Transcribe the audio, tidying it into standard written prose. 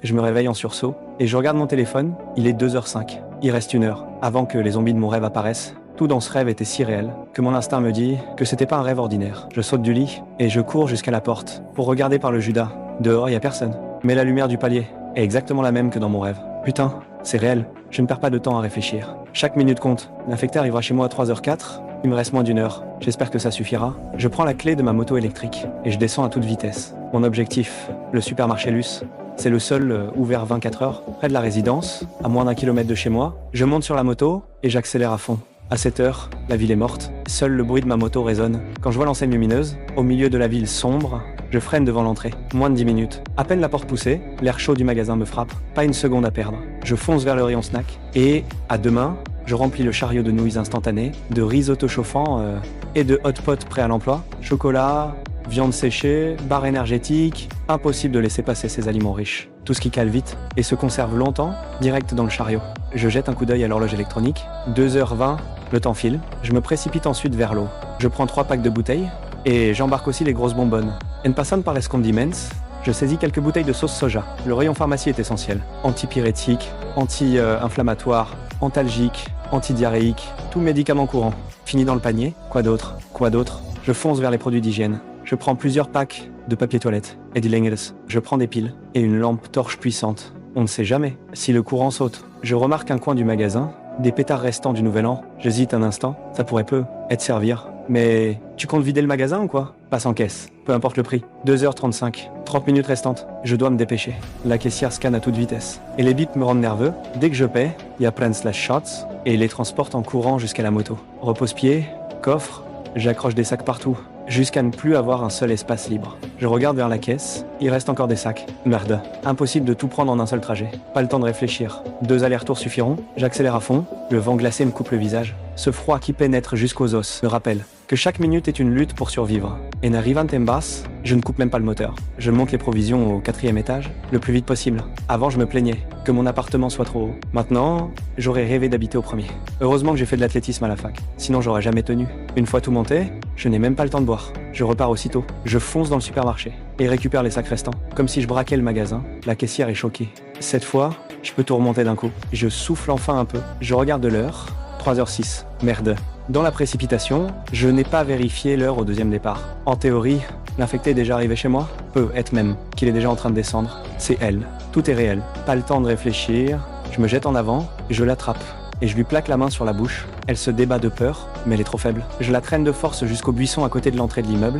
Je me réveille en sursaut et je regarde mon téléphone, il est 2h05. Il reste 1 heure avant que les zombies de mon rêve apparaissent. Tout dans ce rêve était si réel que mon instinct me dit que c'était pas un rêve ordinaire. Je saute du lit et je cours jusqu'à la porte pour regarder par le Judas. Dehors, y a personne. Mais la lumière du palier est exactement la même que dans mon rêve. Putain, c'est réel. Je ne perds pas de temps à réfléchir. Chaque minute compte. L'infecté arrivera chez moi à 3h04. Il me reste moins d'1 heure. J'espère que ça suffira. Je prends la clé de ma moto électrique et je descends à toute vitesse. Mon objectif, le supermarché Luce. C'est le seul ouvert 24 heures, près de la résidence, à moins d'1 kilomètre de chez moi. Je monte sur la moto et j'accélère à fond. À 7 heures, la ville est morte. Seul le bruit de ma moto résonne. Quand je vois l'enseigne lumineuse, au milieu de la ville sombre, je freine devant l'entrée. Moins de 10 minutes. À peine la porte poussée, l'air chaud du magasin me frappe. Pas une seconde à perdre. Je fonce vers le rayon snack. Et, à demain, je remplis le chariot de nouilles instantanées, de risotto chauffant et de hot pot prêt à l'emploi. Chocolat, viande séchée, barres énergétiques. Impossible de laisser passer ces aliments riches. Tout ce qui cale vite et se conserve longtemps, direct dans le chariot. Je jette un coup d'œil à l'horloge électronique. 2h20, le temps file. Je me précipite ensuite vers l'eau. Je prends 3 packs de bouteilles et j'embarque aussi les grosses bonbonnes. En passant par Escondiments, je saisis quelques bouteilles de sauce soja. Le rayon pharmacie est essentiel. Antipyrétique, anti-inflammatoire, antalgique, antidiarrhéique, tout médicament courant. Fini dans le panier. Quoi d'autre? Je fonce vers les produits d'hygiène. Je prends plusieurs packs de papier toilette et des Lengels. Je prends des piles et une lampe torche puissante. On ne sait jamais si le courant saute. Je remarque un coin du magasin, des pétards restants du nouvel an. J'hésite un instant, ça pourrait peu être servir. Mais tu comptes vider le magasin ou quoi? Passe en caisse, peu importe le prix. 2h35, 30 minutes restantes. Je dois me dépêcher. La caissière scanne à toute vitesse. Et les bips me rendent nerveux. Dès que je paie, il y a prenne/shots et les transporte en courant jusqu'à la moto. Repose-pied, coffre, j'accroche des sacs partout, jusqu'à ne plus avoir un seul espace libre. Je regarde vers la caisse, il reste encore des sacs. Merde, impossible de tout prendre en un seul trajet. Pas le temps de réfléchir. 2 allers-retours suffiront, j'accélère à fond, le vent glacé me coupe le visage. Ce froid qui pénètre jusqu'aux os me rappelle que chaque minute est une lutte pour survivre. Et n'arrivant en bas, je ne coupe même pas le moteur. Je monte les provisions au 4e étage, le plus vite possible. Avant, je me plaignais que mon appartement soit trop haut. Maintenant, j'aurais rêvé d'habiter au 1er. Heureusement que j'ai fait de l'athlétisme à la fac. Sinon, j'aurais jamais tenu. Une fois tout monté, je n'ai même pas le temps de boire. Je repars aussitôt. Je fonce dans le supermarché et récupère les sacs restants. Comme si je braquais le magasin. La caissière est choquée. Cette fois, je peux tout remonter d'un coup. Je souffle enfin un peu. Je regarde l'heure. 3h06. Merde. Dans la précipitation, je n'ai pas vérifié l'heure au 2e départ. En théorie, l'infecté est déjà arrivé chez moi. Peut être même qu'il est déjà en train de descendre. C'est elle. Tout est réel. Pas le temps de réfléchir. Je me jette en avant, je l'attrape. Et je lui plaque la main sur la bouche. Elle se débat de peur, mais elle est trop faible. Je la traîne de force jusqu'au buisson à côté de l'entrée de l'immeuble.